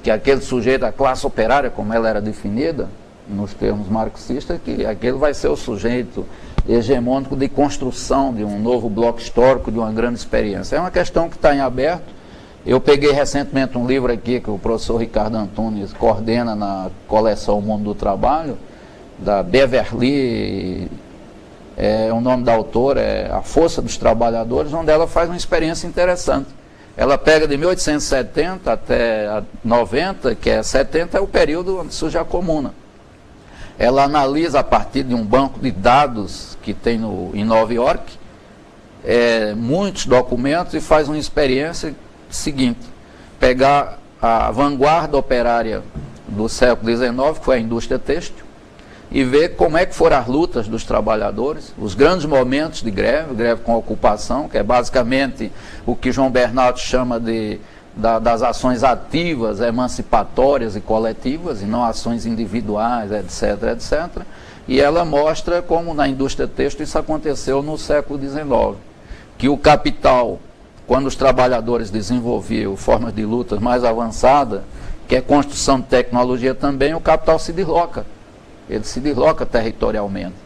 que aquele sujeito, a classe operária, como ela era definida, nos termos marxistas, que aquele vai ser o sujeito hegemônico de construção de um novo bloco histórico, de uma grande experiência. É uma questão que está em aberto. Eu peguei recentemente um livro aqui que o professor Ricardo Antunes coordena na coleção Mundo do Trabalho, da Beverly, o nome da autora é A Força dos Trabalhadores, onde ela faz uma experiência interessante. Ela pega de 1870 até 90, que é 70, é o período onde surge a comuna. Ela analisa a partir de um banco de dados que tem em Nova York, muitos documentos, e faz uma experiência seguinte: pegar a vanguarda operária do século XIX, que foi a indústria têxtil, e ver como é que foram as lutas dos trabalhadores, os grandes momentos de greve, greve com ocupação, que é basicamente o que João Bernardo chama das ações ativas, emancipatórias e coletivas, e não ações individuais, etc, etc. E ela mostra como na indústria têxtil isso aconteceu no século XIX, que o capital, quando os trabalhadores desenvolviam formas de lutas mais avançadas, que é construção de tecnologia também, o capital se desloca. Ele se desloca territorialmente,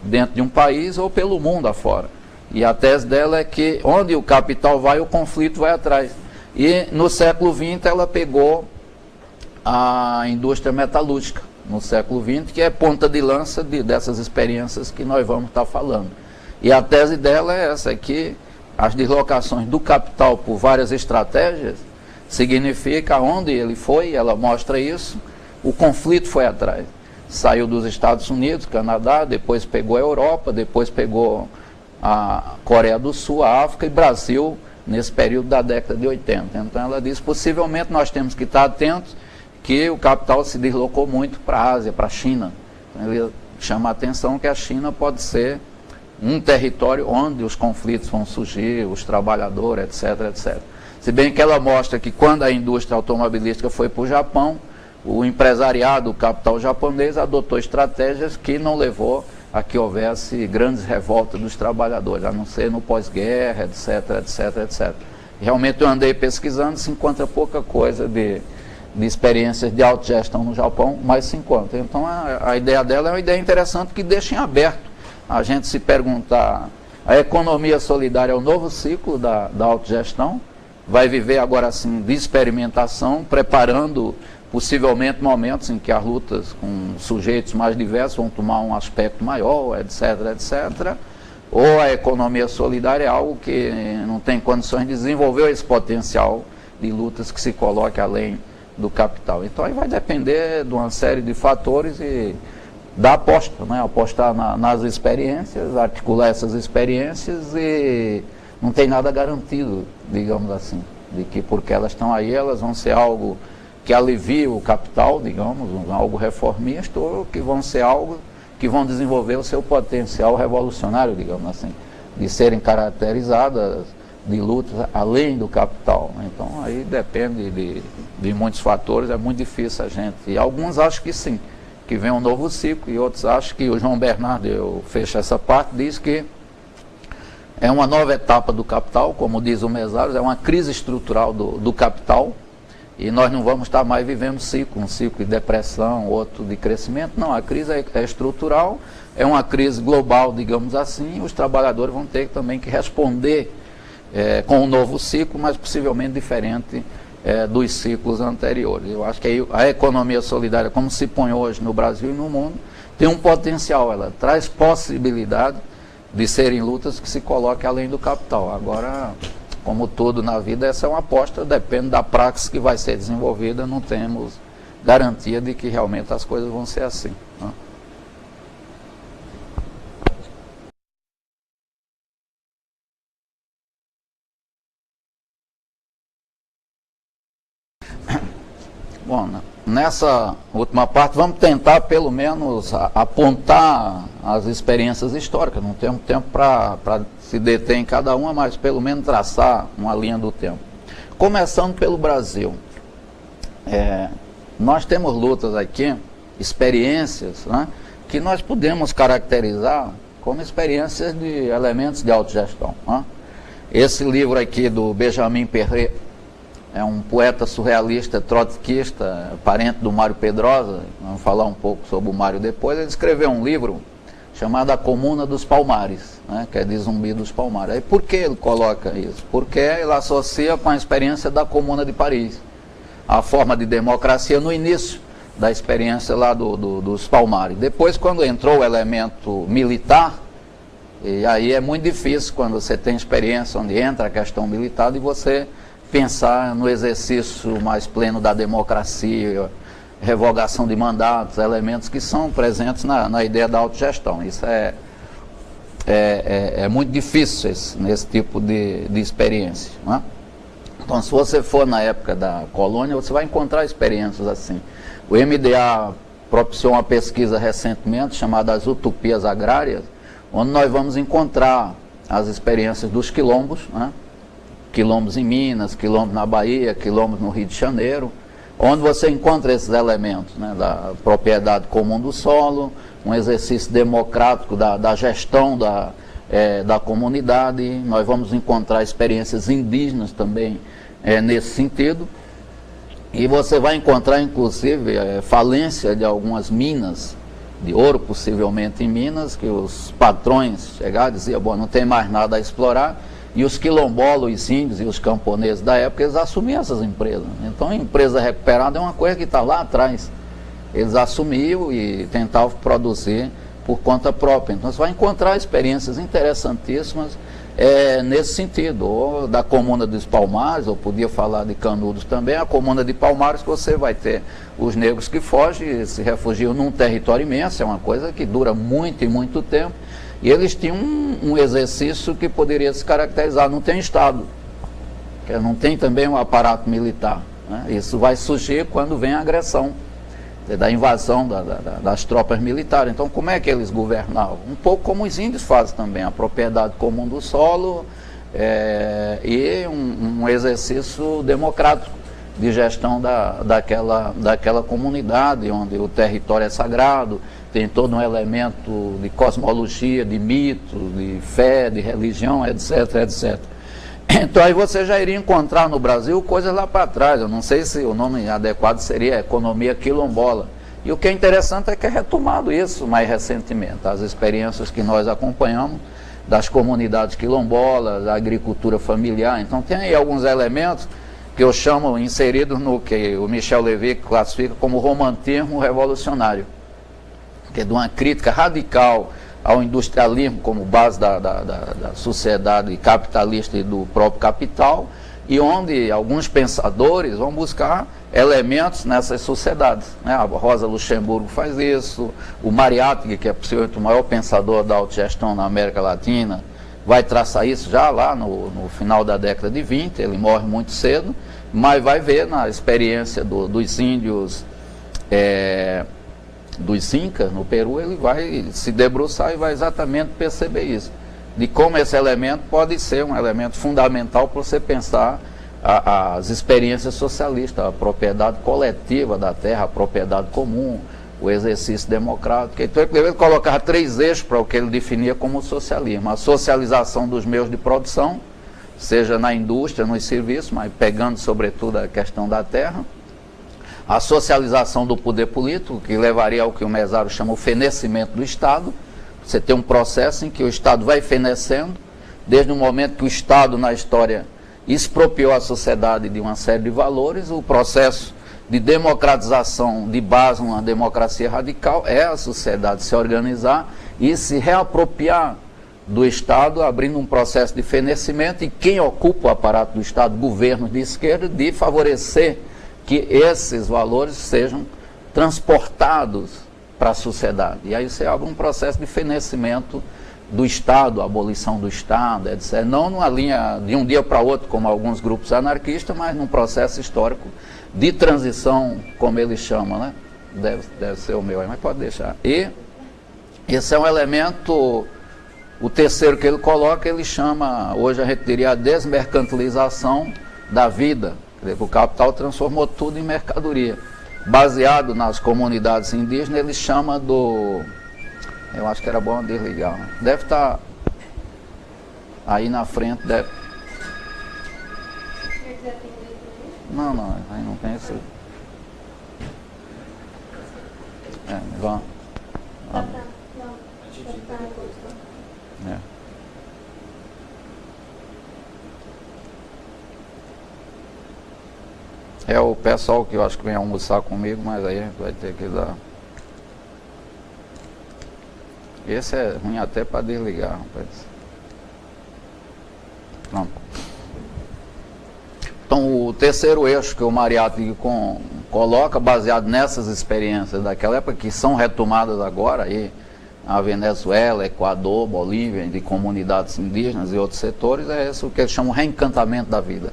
dentro de um país ou pelo mundo afora. E a tese dela é que onde o capital vai, o conflito vai atrás. E no século XX ela pegou a indústria metalúrgica, no século XX, que é ponta de lança dessas experiências que nós vamos estar falando. E a tese dela é essa, é que as deslocações do capital por várias estratégias significa onde ele foi, ela mostra isso, o conflito foi atrás. Saiu dos Estados Unidos, Canadá, depois pegou a Europa, depois pegou a Coreia do Sul, a África e Brasil, nesse período da década de 80. Então ela diz, possivelmente nós temos que estar atentos que o capital se deslocou muito para a Ásia, para a China. Então, ele chama a atenção que a China pode ser um território onde os conflitos vão surgir, os trabalhadores, etc, etc. Se bem que ela mostra que quando a indústria automobilística foi para o Japão, o empresariado, o capital japonês, adotou estratégias que não levou a que houvesse grandes revoltas dos trabalhadores, a não ser no pós-guerra, etc, etc, etc. Realmente eu andei pesquisando, se encontra pouca coisa de experiências de autogestão no Japão, mas se encontra. Então a ideia dela é uma ideia interessante que deixa em aberto a gente se perguntar: a economia solidária é o novo ciclo da autogestão? Vai viver agora assim de experimentação, preparando possivelmente momentos em que as lutas com sujeitos mais diversos vão tomar um aspecto maior, etc, etc. Ou a economia solidária é algo que não tem condições de desenvolver esse potencial de lutas que se coloque além do capital. Então aí vai depender de uma série de fatores e da aposta, né? Apostar nas experiências, articular essas experiências, e não tem nada garantido, digamos assim, de que porque elas estão aí, elas vão ser algo que alivia o capital, digamos, algo reformista, ou que vão ser algo que vão desenvolver o seu potencial revolucionário, digamos assim, de serem caracterizadas de lutas além do capital. Então aí depende de muitos fatores, é muito difícil a gente, e alguns acham que sim, que vem um novo ciclo, e outros acham que o João Bernardo, eu fecho essa parte, diz que é uma nova etapa do capital, como diz o Mesaros, é uma crise estrutural do capital, e nós não vamos estar mais vivendo um ciclo de depressão, outro de crescimento. Não, a crise é estrutural, é uma crise global, digamos assim, e os trabalhadores vão ter também que responder com um novo ciclo, mas possivelmente diferente dos ciclos anteriores. Eu acho que a economia solidária, como se põe hoje no Brasil e no mundo, tem um potencial, ela traz possibilidade de serem lutas que se coloquem além do capital. Agora, como tudo na vida, essa é uma aposta, depende da praxis que vai ser desenvolvida, não temos garantia de que realmente as coisas vão ser assim, né? Bom, nessa última parte vamos tentar pelo menos apontar as experiências históricas, não temos tempo para se deter em cada uma, mas pelo menos traçar uma linha do tempo. Começando pelo Brasil, nós temos lutas aqui, experiências, né, que nós podemos caracterizar como experiências de elementos de autogestão, né? Esse livro aqui do Benjamin Perret, é um poeta surrealista, trotskista, parente do Mário Pedrosa. Vamos falar um pouco sobre o Mário depois. Ele escreveu um livro chamado A Comuna dos Palmares, né, que é de Zumbi dos Palmares. Aí por que ele coloca isso? Porque ele associa com a experiência da Comuna de Paris, a forma de democracia no início da experiência lá dos Palmares. Depois, quando entrou o elemento militar, e aí é muito difícil quando você tem experiência onde entra a questão militar de você pensar no exercício mais pleno da democracia, revogação de mandatos, elementos que são presentes na ideia da autogestão. Isso é muito difícil nesse tipo de experiência, não é? Então, se você for na época da colônia, você vai encontrar experiências assim. O MDA propiciou uma pesquisa recentemente chamada As Utopias Agrárias, onde nós vamos encontrar as experiências dos quilombos, né? Quilombos em Minas, quilombos na Bahia, quilombos no Rio de Janeiro, onde você encontra esses elementos, né, da propriedade comum do solo, um exercício democrático da gestão da comunidade. Nós vamos encontrar experiências indígenas também nesse sentido. E você vai encontrar, inclusive, falência de algumas minas de ouro, possivelmente em Minas, que os patrões chegaram e diziam, bom, não tem mais nada a explorar. E os quilombolas, os índios e os camponeses da época, eles assumiam essas empresas. Então, a empresa recuperada é uma coisa que está lá atrás. Eles assumiam e tentavam produzir por conta própria. Então, você vai encontrar experiências interessantíssimas nesse sentido. Ou da Comuna dos Palmares, ou podia falar de Canudos também. A Comuna de Palmares, você vai ter os negros que fogem e se refugiam num território imenso. É uma coisa que dura muito e muito tempo. E eles tinham um exercício que poderia se caracterizar, não tem Estado, não tem também um aparato militar, né? Isso vai surgir quando vem a agressão, da invasão das tropas militares. Então, como é que eles governavam? Um pouco como os índios fazem também, a propriedade comum do solo e um exercício democrático de gestão daquela comunidade, onde o território é sagrado, tem todo um elemento de cosmologia, de mito, de fé, de religião, etc, etc. Então aí você já iria encontrar no Brasil coisas lá para trás. Eu não sei se o nome adequado seria economia quilombola. E o que é interessante é que é retomado isso mais recentemente. As experiências que nós acompanhamos das comunidades quilombolas, da agricultura familiar. Então tem aí alguns elementos que eu chamo inseridos no que o Michel Levy classifica como romantismo revolucionário, que é de uma crítica radical ao industrialismo como base da sociedade capitalista e do próprio capital, e onde alguns pensadores vão buscar elementos nessas sociedades, né? A Rosa Luxemburgo faz isso, o Mariátegui, que é possivelmente o maior pensador da autogestão na América Latina, vai traçar isso já lá no final da década de 20, ele morre muito cedo, mas vai ver na experiência dos índios, dos Incas, no Peru, ele vai se debruçar e vai exatamente perceber isso, de como esse elemento pode ser um elemento fundamental para você pensar as experiências socialistas, a propriedade coletiva da terra, a propriedade comum, o exercício democrático. Então ele colocava 3 eixos para o que ele definia como socialismo: a socialização dos meios de produção, seja na indústria, nos serviços, mas pegando sobretudo a questão da terra; a socialização do poder político, que levaria ao que o Mesário chama o fenecimento do Estado. Você tem um processo em que o Estado vai fenecendo, desde o momento que o Estado na história expropriou a sociedade de uma série de valores. O processo de democratização de base numa democracia radical é a sociedade se organizar e se reapropriar do Estado, abrindo um processo de fenecimento, e quem ocupa o aparato do Estado, governos de esquerda, de favorecer que esses valores sejam transportados para a sociedade. E aí você abre um processo de fenecimento do Estado, abolição do Estado, etc. Não numa linha de um dia para outro, como alguns grupos anarquistas, mas num processo histórico de transição, como eles chamam, né? Deve ser o meu aí, mas pode deixar. E esse é um elemento, o terceiro que ele coloca, ele chama, hoje a gente diria, a desmercantilização da vida. Quer dizer, o capital transformou tudo em mercadoria. Baseado nas comunidades indígenas, ele chama do... Eu acho que era bom desligar, né? Deve estar aí na frente, deve... Não, aí não tem esse... Vamos. É o pessoal que eu acho que vem almoçar comigo, mas aí vai ter que dar. Esse é ruim até para desligar, rapaz. Não. Então, o terceiro eixo que o Mariátegui coloca, baseado nessas experiências daquela época, que são retomadas agora, aí, a Venezuela, Equador, Bolívia, de comunidades indígenas e outros setores, é isso que eles chamam de reencantamento da vida.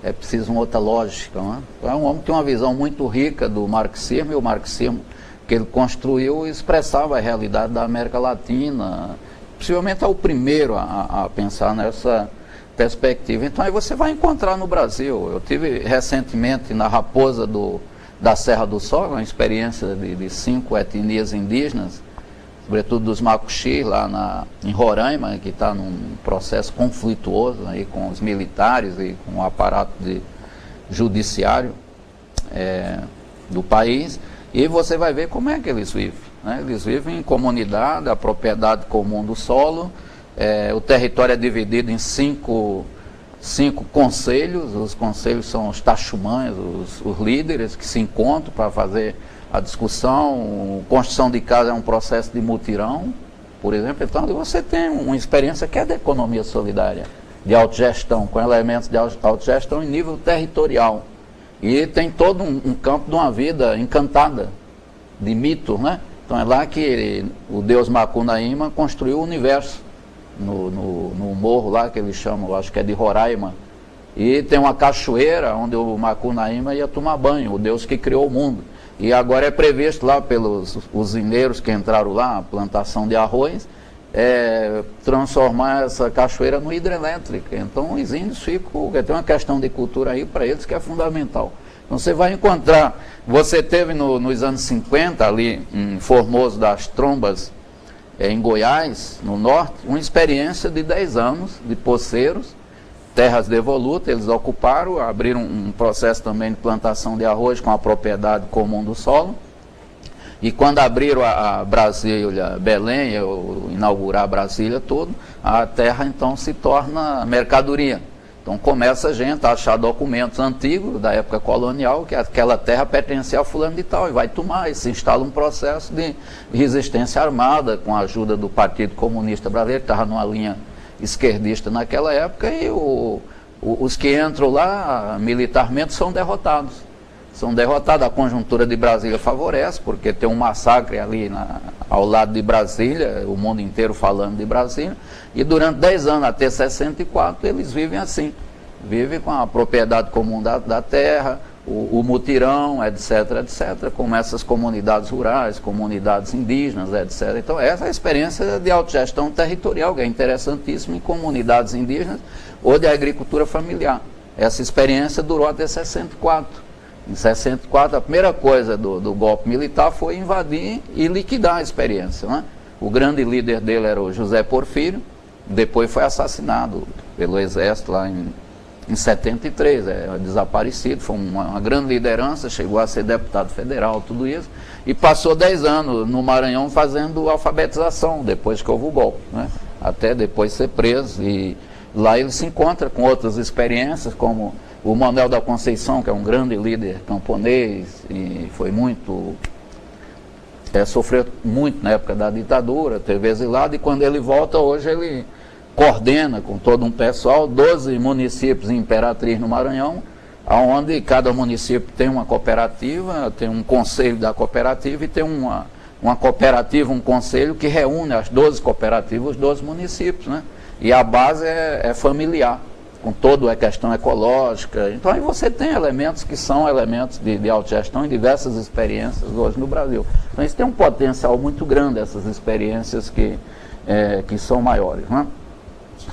É preciso uma outra lógica. Não é? Então, é um homem que tem uma visão muito rica do marxismo, e o marxismo que ele construiu expressava a realidade da América Latina. Possivelmente é o primeiro a pensar nessa perspectiva. Então aí você vai encontrar no Brasil. Eu tive recentemente na Raposa da Serra do Sol, uma experiência de 5 etnias indígenas, sobretudo dos Macuxi, lá em Roraima, que está num processo conflituoso aí com os militares e com o aparato judiciário do país, e você vai ver como é que eles vivem. Né? Eles vivem em comunidade, a propriedade comum do solo, o território é dividido em cinco conselhos. Os conselhos são os taxumães, os líderes que se encontram para fazer a discussão. Construção de casa é um processo de mutirão, por exemplo. Então você tem uma experiência que é da economia solidária, de autogestão, com elementos de autogestão em nível territorial. E tem todo um campo de uma vida encantada, de mito, né? Então é lá que o deus Macunaíma construiu o universo, no morro lá que eles chamam, acho que é de Roraima. E tem uma cachoeira onde o Macunaíma ia tomar banho, o deus que criou o mundo. E agora é previsto lá pelos usineiros que entraram lá, a plantação de arroz, transformar essa cachoeira no hidrelétrica. Então os índios ficam, porque tem uma questão de cultura aí para eles que é fundamental. Então você vai encontrar, você teve nos anos 50 ali em Formoso das Trombas, em Goiás, no norte, uma experiência de 10 anos de poceiros, terras devolutas. Eles ocuparam, abriram um processo também de plantação de arroz com a propriedade comum do solo. E quando abriram a Brasília, Belém, inaugurar a Brasília toda, a terra então se torna mercadoria. Então começa a gente a achar documentos antigos da época colonial, que aquela terra pertencia a fulano de tal, e vai tomar, e se instala um processo de resistência armada, com a ajuda do Partido Comunista Brasileiro, que estava numa linha esquerdista naquela época, e os que entram lá militarmente são derrotados. A conjuntura de Brasília favorece, porque tem um massacre ali ao lado de Brasília, o mundo inteiro falando de Brasília, e durante 10 anos, até 64, eles vivem assim, vivem com a propriedade comum da terra, o mutirão, etc., como essas comunidades rurais, comunidades indígenas, etc. Então essa é a experiência de autogestão territorial, que é interessantíssima em comunidades indígenas ou de agricultura familiar. Essa experiência durou até 64. Em 64, a primeira coisa do golpe militar foi invadir e liquidar a experiência. Né? O grande líder dele era o José Porfírio, depois foi assassinado pelo exército lá em 73, desaparecido, foi uma grande liderança, chegou a ser deputado federal, tudo isso, e passou 10 anos no Maranhão fazendo alfabetização, depois que houve o golpe, né? Até depois ser preso, e lá ele se encontra com outras experiências, como o Manuel da Conceição, que é um grande líder camponês, e foi sofreu muito na época da ditadura, teve exilado, e quando ele volta, hoje ele coordena com todo um pessoal 12 municípios em Imperatriz, no Maranhão, onde cada município tem uma cooperativa, tem um conselho da cooperativa, e tem uma cooperativa, um conselho que reúne as 12 cooperativas, os 12 municípios, né? E a base é familiar, com toda a questão ecológica. Então aí você tem elementos que são elementos de autogestão em diversas experiências hoje no Brasil. Então isso tem um potencial muito grande, essas experiências que são maiores. Né?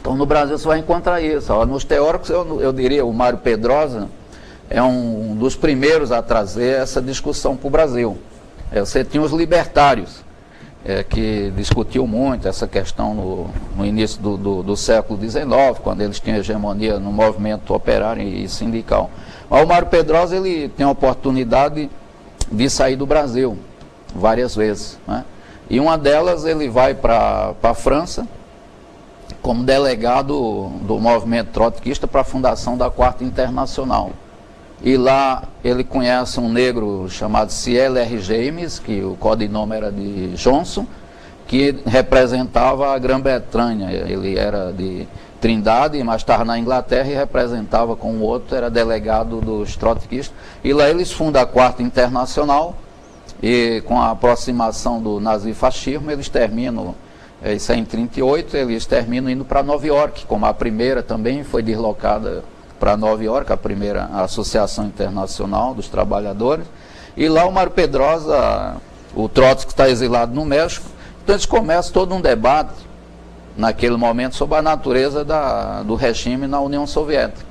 Então no Brasil você vai encontrar isso. Ó, nos teóricos eu diria, o Mário Pedrosa é um dos primeiros a trazer essa discussão para o Brasil. Você tinha os libertários, que discutiu muito essa questão no início do século XIX, quando eles tinham hegemonia no movimento operário e sindical. O Mário Pedrosa, ele tem a oportunidade de sair do Brasil várias vezes, né? E uma delas ele vai para a França como delegado do movimento trotskista para a fundação da Quarta Internacional. E lá ele conhece um negro chamado Ciel R. James, que o codinome era de Johnson, que representava a Grã-Bretanha. Ele era de Trindade, mas estava na Inglaterra e representava com o outro, era delegado dos trotskistas. E lá eles fundam a Quarta Internacional, e com a aproximação do nazifascismo, eles terminam, isso é em 1938, eles terminam indo para Nova York, como a primeira também foi deslocada para Nova York, a primeira Associação Internacional dos Trabalhadores. E lá o Mário Pedrosa, o Trotsky está exilado no México, então eles começam todo um debate naquele momento sobre a natureza do regime na União Soviética.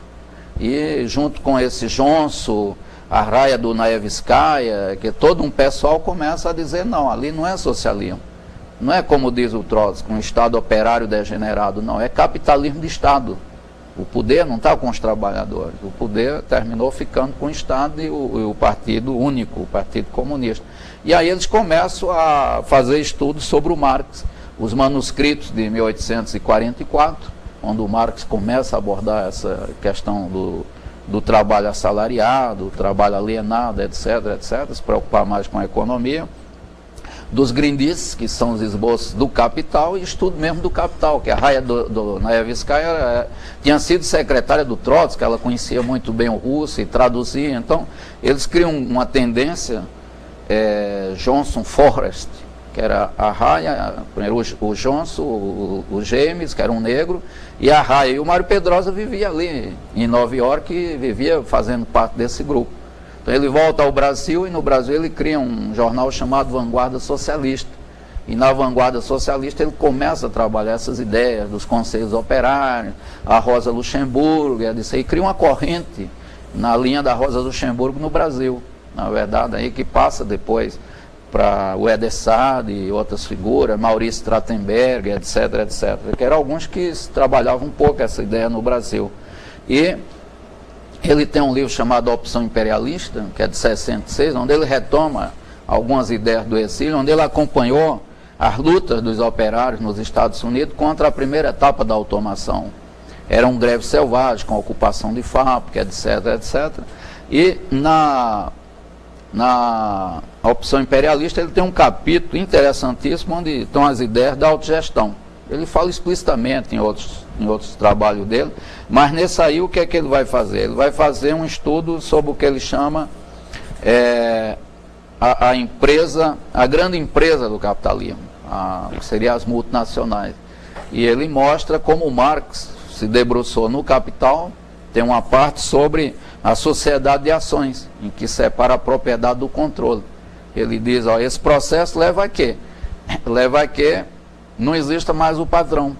E junto com esse Johnson, a raia do Naevskaya, que todo um pessoal começa a dizer, não, ali não é socialismo. Não é como diz o Trotsky, um Estado operário degenerado, não, é capitalismo de Estado. O poder não está com os trabalhadores, o poder terminou ficando com o Estado e o Partido Único, o Partido Comunista. E aí eles começam a fazer estudos sobre o Marx, os manuscritos de 1844, onde o Marx começa a abordar essa questão do trabalho assalariado, trabalho alienado, etc., etc., se preocupar mais com a economia, dos grindices, que são os esboços do Capital, e estudo mesmo do Capital, que a Raya do Naevskaya tinha sido secretária do Trotsky, ela conhecia muito bem o russo e traduzia, então eles criam uma tendência, Johnson Forrest, que era a Raya, primeiro o Johnson, o James, que era um negro, e a Raya, e o Mário Pedrosa vivia ali em Nova York e vivia fazendo parte desse grupo. Então ele volta ao Brasil e no Brasil ele cria um jornal chamado Vanguarda Socialista. E na Vanguarda Socialista ele começa a trabalhar essas ideias dos conselhos operários, a Rosa Luxemburgo, e cria uma corrente na linha da Rosa Luxemburgo no Brasil. Na verdade, aí que passa depois para o Eder Saad e outras figuras, Maurício Trachtenberg, etc., etc., que eram alguns que trabalhavam um pouco essa ideia no Brasil. E ele tem um livro chamado Opção Imperialista, que é de 66, onde ele retoma algumas ideias do exílio, onde ele acompanhou as lutas dos operários nos Estados Unidos contra a primeira etapa da automação. Era um greve selvagem, com ocupação de fábrica, etc., etc. E na Opção Imperialista ele tem um capítulo interessantíssimo onde estão as ideias da autogestão. Ele fala explicitamente em outros trabalhos dele, mas nesse aí o que é que ele vai fazer? Ele vai fazer um estudo sobre o que ele chama a grande empresa do capitalismo, que seria as multinacionais. E ele mostra como Marx se debruçou no Capital, tem uma parte sobre a sociedade de ações, em que separa a propriedade do controle. Ele diz, ó, esse processo leva a quê? Leva a que não exista mais o patrão.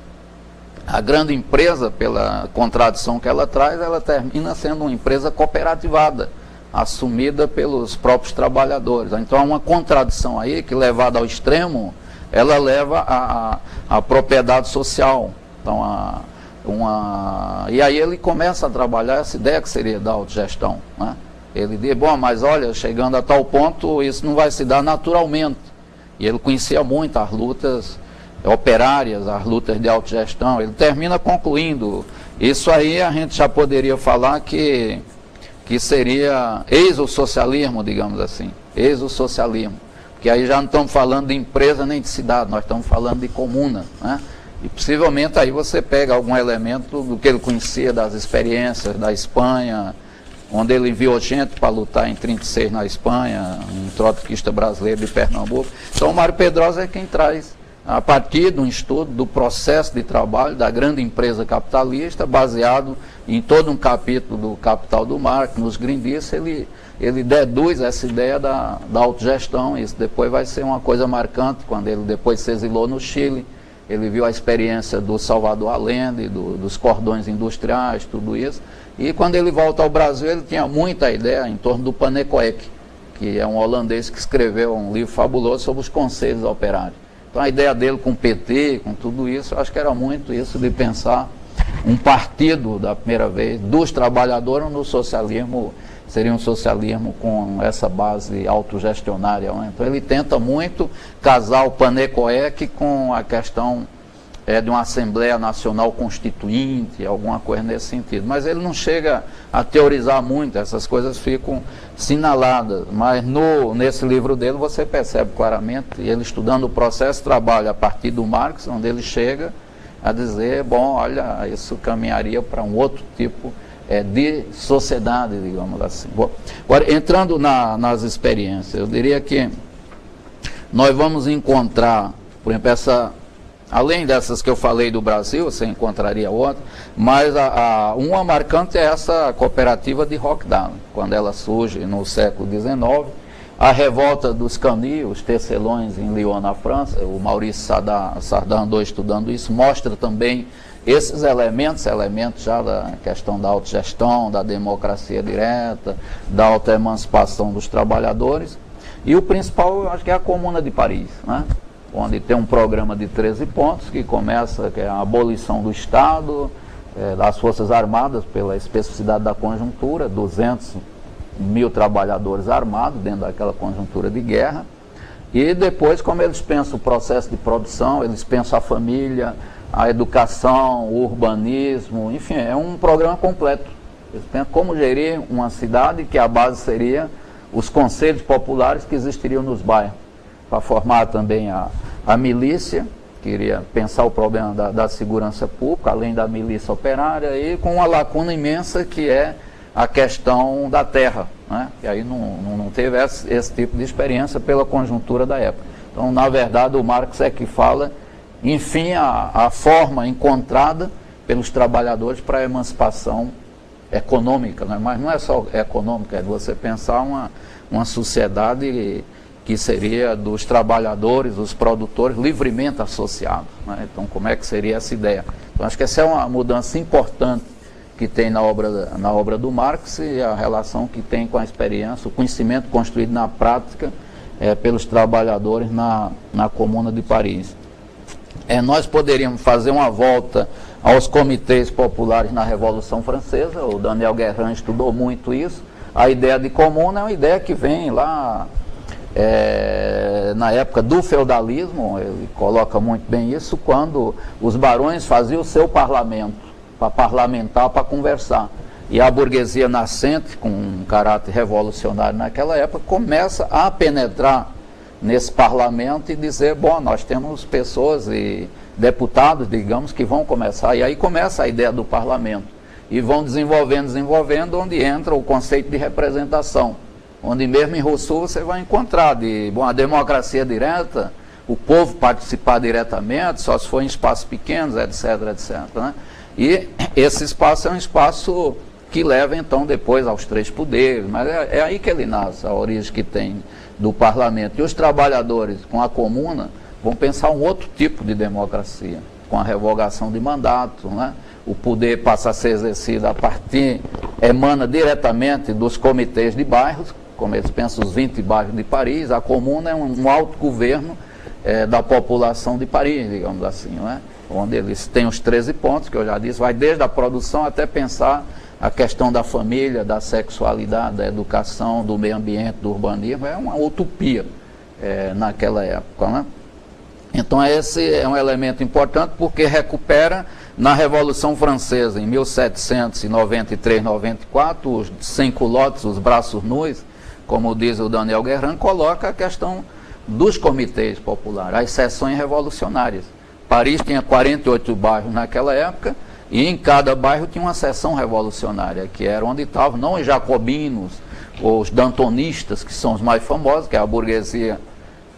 A grande empresa, pela contradição que ela traz, ela termina sendo uma empresa cooperativada, assumida pelos próprios trabalhadores. Então há uma contradição aí que, levada ao extremo, ela leva à propriedade social. Então, e aí ele começa a trabalhar essa ideia que seria da autogestão, né? Ele diz, bom, mas olha, chegando a tal ponto, isso não vai se dar naturalmente. E ele conhecia muito as lutas operárias, as lutas de autogestão. Ele termina concluindo, isso aí a gente já poderia falar que seria ex-socialismo, digamos assim, ex-socialismo, porque aí já não estamos falando de empresa nem de cidade, nós estamos falando de comuna, né? E possivelmente aí você pega algum elemento do que ele conhecia das experiências da Espanha, onde ele enviou gente para lutar em 1936 na Espanha, um trotskista brasileiro de Pernambuco. Então o Mário Pedrosa é quem traz, a partir de um estudo do processo de trabalho da grande empresa capitalista, baseado em todo um capítulo do Capital do Marx, nos grindices, ele deduz essa ideia da autogestão. Isso depois vai ser uma coisa marcante, quando ele depois se exilou no Chile, ele viu a experiência do Salvador Allende, dos cordões industriais, tudo isso, e quando ele volta ao Brasil, ele tinha muita ideia em torno do Pannekoek, que é um holandês que escreveu um livro fabuloso sobre os conselhos operários. Então a ideia dele com o PT, com tudo isso, eu acho que era muito isso de pensar um partido, da primeira vez, dos trabalhadores no socialismo, seria um socialismo com essa base autogestionária. Né? Então ele tenta muito casar o Panecoec com a questão de uma Assembleia Nacional Constituinte, alguma coisa nesse sentido. Mas ele não chega a teorizar muito, essas coisas ficam sinaladas. Mas nesse livro dele você percebe claramente, ele estudando o processo de trabalho a partir do Marx, onde ele chega a dizer, bom, olha, isso caminharia para um outro tipo de sociedade, digamos assim. Bom, agora, entrando nas experiências, eu diria que nós vamos encontrar, por exemplo, além dessas que eu falei do Brasil, você encontraria outra, mas uma marcante é essa cooperativa de Rockdale, quando ela surge no século XIX, a revolta dos Canis, os tecelões em Lyon, na França, o Maurice Sardin andou estudando isso, mostra também esses elementos já da questão da autogestão, da democracia direta, da autoemancipação dos trabalhadores, e o principal, eu acho que é a Comuna de Paris, né? Onde tem um programa de 13 pontos, que começa, que é a abolição do Estado, das Forças Armadas, pela especificidade da conjuntura, 200 mil trabalhadores armados dentro daquela conjuntura de guerra, e depois, como eles pensam o processo de produção, eles pensam a família, a educação, o urbanismo, enfim, é um programa completo. Eles pensam como gerir uma cidade, que a base seria os conselhos populares que existiriam nos bairros, para formar também a milícia, que iria pensar o problema da segurança pública, além da milícia operária, e com uma lacuna imensa que é a questão da terra, né? E aí não teve esse tipo de experiência pela conjuntura da época. Então, na verdade, o Marx é que fala, enfim, a forma encontrada pelos trabalhadores para a emancipação econômica, né? Mas não é só econômica, é você pensar uma sociedade que seria dos trabalhadores, dos produtores, livremente associados, né? Então, como é que seria essa ideia? Então, acho que essa é uma mudança importante que tem na obra do Marx, e a relação que tem com a experiência, o conhecimento construído na prática pelos trabalhadores na Comuna de Paris. Nós poderíamos fazer uma volta aos comitês populares na Revolução Francesa, o Daniel Guérin estudou muito isso. A ideia de comuna é uma ideia que vem lá na época do feudalismo, ele coloca muito bem isso, quando os barões faziam o seu parlamento, para parlamentar, para conversar. E a burguesia nascente, com um caráter revolucionário naquela época, começa a penetrar nesse parlamento e dizer, bom, nós temos pessoas e deputados, digamos, que vão começar, e aí começa a ideia do parlamento, e vão desenvolvendo, onde entra o conceito de representação, onde mesmo em Rousseau você vai encontrar a democracia direta, o povo participar diretamente, só se for em espaços pequenos, etc, etc, né? E esse espaço é um espaço que leva então depois aos três poderes, mas é aí que ele nasce, a origem que tem do parlamento. E os trabalhadores com a comuna vão pensar um outro tipo de democracia, com a revogação de mandato, né? O poder passa a ser exercido emana diretamente dos comitês de bairros, como eles pensam os 20 bairros de Paris. A comuna é um autogoverno da população de Paris, digamos assim, não é? Onde eles têm os 13 pontos, que eu já disse, vai desde a produção até pensar a questão da família, da sexualidade, da educação, do meio ambiente, do urbanismo. É uma utopia naquela época, né? Então esse é um elemento importante, porque recupera na Revolução Francesa, em 1793-94, os 5 lotes, os braços nus, como diz o Daniel Guérin, coloca a questão dos comitês populares, as seções revolucionárias. Paris tinha 48 bairros naquela época, e em cada bairro tinha uma seção revolucionária, que era onde estavam não os jacobinos, os dantonistas, que são os mais famosos, que é a burguesia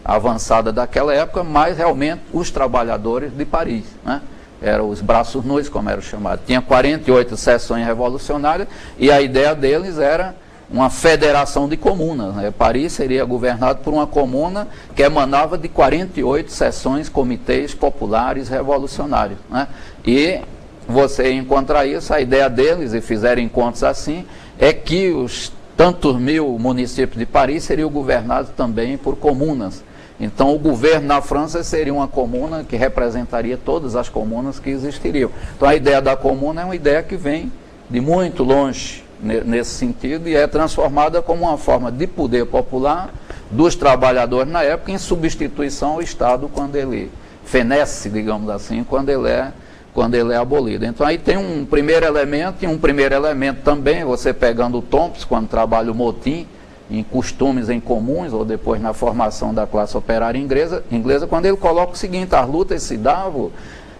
avançada daquela época, mas realmente os trabalhadores de Paris, né? Eram os braços nus, como eram chamados. Tinha 48 seções revolucionárias, e a ideia deles era uma federação de comunas, né? Paris seria governado por uma comuna que emanava de 48 seções, comitês populares revolucionários, né? E você encontra isso, a ideia deles, e fizeram encontros assim, é que os tantos mil municípios de Paris seriam governados também por comunas, Então o governo na França seria uma comuna que representaria todas as comunas que existiriam. Então a ideia da comuna é uma ideia que vem de muito longe nesse sentido e é transformada como uma forma de poder popular dos trabalhadores na época em substituição ao Estado quando ele fenece, digamos assim, quando ele é abolido. Então aí tem um primeiro elemento, e um primeiro elemento também, você pegando o Tompkins, quando trabalha o motim, em costumes em comuns, ou depois na formação da classe operária inglesa, quando ele coloca o seguinte: as lutas se davam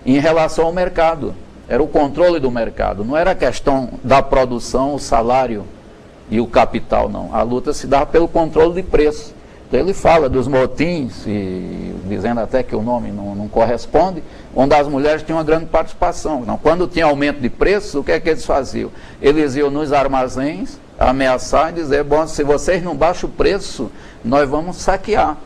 em relação ao mercado, era o controle do mercado, não era a questão da produção, o salário e o capital, não. A luta se dava pelo controle de preço. Então ele fala dos motins, e dizendo até que o nome não corresponde, onde as mulheres tinham uma grande participação. Então, quando tinha aumento de preços, o que é que eles faziam? Eles iam nos armazéns ameaçar e dizer: bom, se vocês não baixam o preço, nós vamos saquear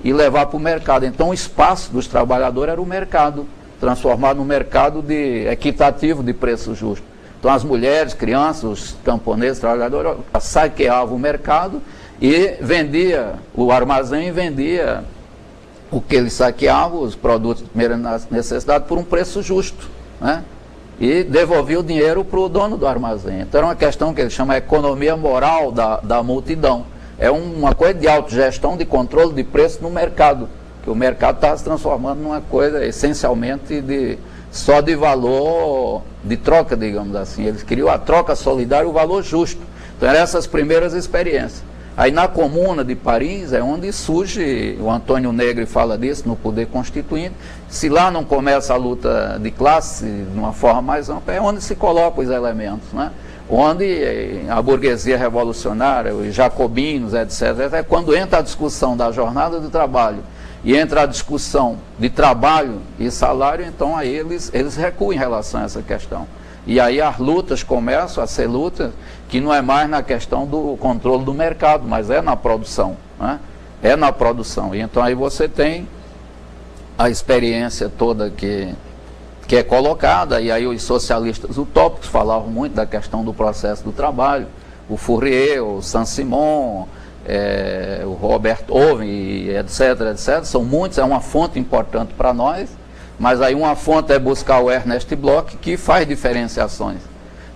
e levar para o mercado. Então o espaço dos trabalhadores era o mercado, transformado num mercado equitativo de preço justo. Então as mulheres, crianças, os camponeses, trabalhadores saqueavam o mercado e vendia o armazém, vendia o que eles saqueavam, os produtos de primeira necessidade, por um preço justo, né? E devolvia o dinheiro para o dono do armazém. Então era uma questão que ele chama de economia moral da multidão. É uma coisa de autogestão, de controle de preço no mercado, que o mercado estava se transformando numa coisa essencialmente só de valor, de troca, digamos assim. Eles queriam a troca solidária, o valor justo. Então eram essas primeiras experiências. Aí na Comuna de Paris é onde surge, o Antônio Negri fala disso no Poder Constituinte, se lá não começa a luta de classe de uma forma mais ampla, é onde se colocam os elementos, né? Onde a burguesia revolucionária, os jacobinos, etc., é quando entra a discussão da jornada do trabalho e entra a discussão de trabalho e salário, então aí eles recuam em relação a essa questão. E aí as lutas começam a ser lutas que não é mais na questão do controle do mercado, mas é na produção, né? É na produção. E então aí você tem a experiência toda que é colocada, e aí os socialistas utópicos falavam muito da questão do processo do trabalho, o Fourier, o Saint-Simon, o Robert Owen, etc., são muitos, é uma fonte importante para nós. Mas aí uma fonte é buscar o Ernest Bloch, que faz diferenciações.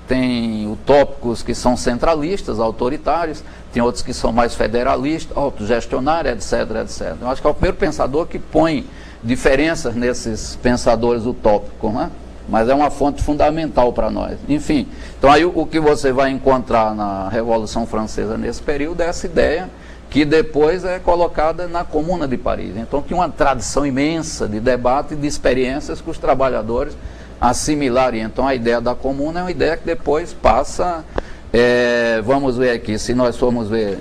Tem utópicos que são centralistas, autoritários, tem outros que são mais federalistas, autogestionários, etc. Eu acho que é o primeiro pensador que põe diferenças nesses pensadores utópicos, né? Mas é uma fonte fundamental para nós. Enfim, então aí o que você vai encontrar na Revolução Francesa nesse período é essa ideia que depois é colocada na Comuna de Paris. Então tinha uma tradição imensa de debate e de experiências que os trabalhadores assimilaram. Então a ideia da Comuna é uma ideia que depois passa, vamos ver aqui, se nós formos ver,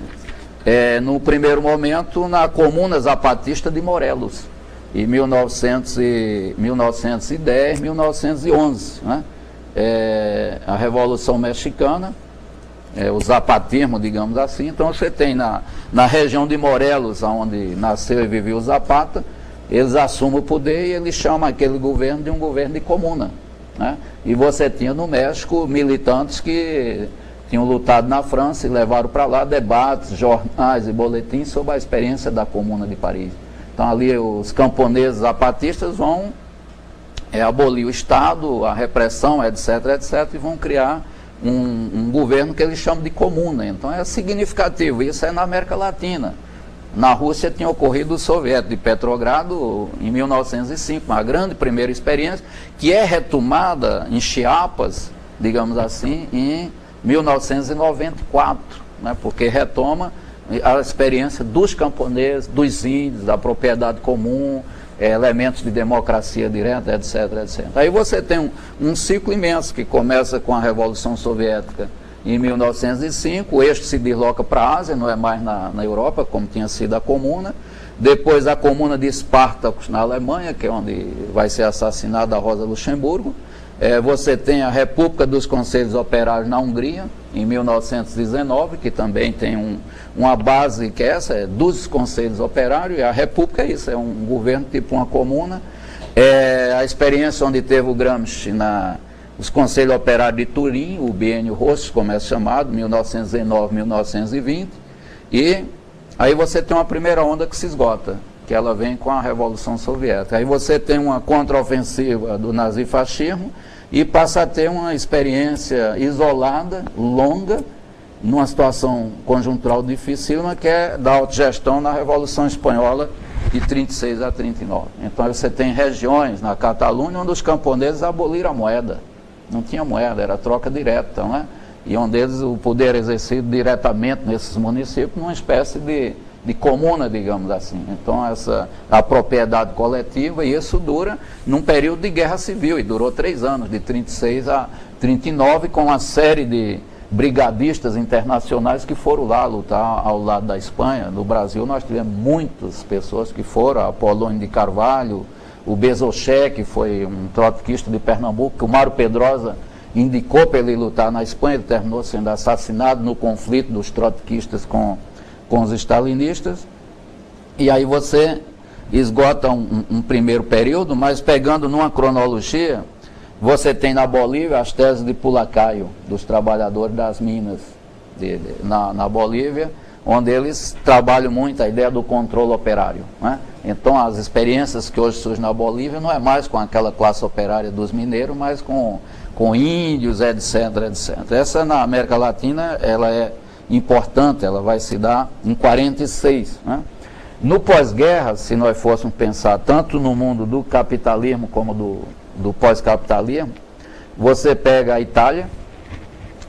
no primeiro momento na Comuna Zapatista de Morelos, em 1910, 1911, né? A Revolução Mexicana, o zapatismo, digamos assim. Então você tem na região de Morelos, onde nasceu e viveu o Zapata, eles assumem o poder e eles chamam aquele governo de um governo de comuna, né? E você tinha no México militantes que tinham lutado na França e levaram para lá debates, jornais e boletins sobre a experiência da Comuna de Paris. Então ali os camponeses zapatistas vão abolir o Estado, a repressão, etc., e vão criar um governo que eles chamam de comuna. Então é significativo, isso é na América Latina. Na Rússia tinha ocorrido o soviético de Petrogrado em 1905, uma grande primeira experiência, que é retomada em Chiapas, digamos assim, em 1994, né, porque retoma a experiência dos camponeses, dos índios, da propriedade comum, elementos de democracia direta, etc. Aí você tem um ciclo imenso que começa com a Revolução Soviética em 1905, o eixo se desloca para a Ásia, não é mais na Europa, como tinha sido a Comuna. Depois a Comuna de Espartacus na Alemanha, que é onde vai ser assassinada a Rosa Luxemburgo. Você tem a República dos Conselhos Operários na Hungria, em 1919, que também tem uma base que é dos Conselhos Operários, e a República é isso, é um governo tipo uma comuna. A experiência onde teve o Gramsci os Conselhos Operários de Turim, o Biênio Rosso, como é chamado, 1919-1920, e aí você tem uma primeira onda que se esgota, que ela vem com a Revolução Soviética. Aí você tem uma contraofensiva do nazifascismo e passa a ter uma experiência isolada, longa, numa situação conjuntural dificílima, que é da autogestão na Revolução Espanhola de 36 a 39. Então você tem regiões na Catalunha onde os camponeses aboliram a moeda. Não tinha moeda, era troca direta, não é? E onde eles, o poder exercido diretamente nesses municípios, numa espécie de comuna, digamos assim. Então, a propriedade coletiva, e isso dura num período de guerra civil, e durou 3 anos, de 36 a 39, com uma série de brigadistas internacionais que foram lá lutar ao lado da Espanha. No Brasil, nós tivemos muitas pessoas que foram, a Apolônio de Carvalho, o Bezoché, que foi um trotskista de Pernambuco, que o Mário Pedrosa indicou para ele lutar na Espanha, ele terminou sendo assassinado no conflito dos trotskistas com os stalinistas. E aí você esgota um primeiro período, mas pegando numa cronologia, você tem na Bolívia as teses de Pulacayo, dos trabalhadores das minas na Bolívia, onde eles trabalham muito a ideia do controle operário, né? Então as experiências que hoje surgem na Bolívia não é mais com aquela classe operária dos mineiros, mas com índios, etc, etc. Essa na América Latina, ela é importante, ela vai se dar em 46, né? No pós-guerra, se nós fôssemos pensar tanto no mundo do capitalismo como do pós-capitalismo, você pega a Itália,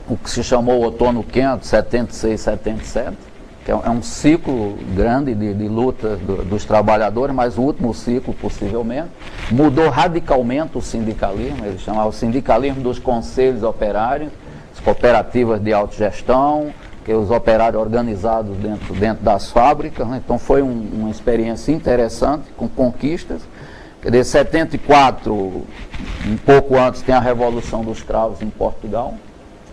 o que se chamou Outono Quente, 76, 77, que é um ciclo grande de luta dos trabalhadores, mas o último ciclo, possivelmente, mudou radicalmente o sindicalismo. Ele chamava o sindicalismo dos conselhos operários, as cooperativas de autogestão, que os operários organizados dentro das fábricas, né? Então foi uma experiência interessante, com conquistas. Quer dizer, 74, um pouco antes, tem a Revolução dos Cravos em Portugal,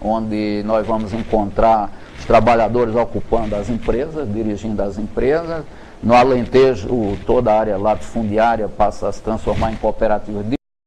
onde nós vamos encontrar os trabalhadores ocupando as empresas, dirigindo as empresas. No Alentejo, toda a área latifundiária passa a se transformar em cooperativas de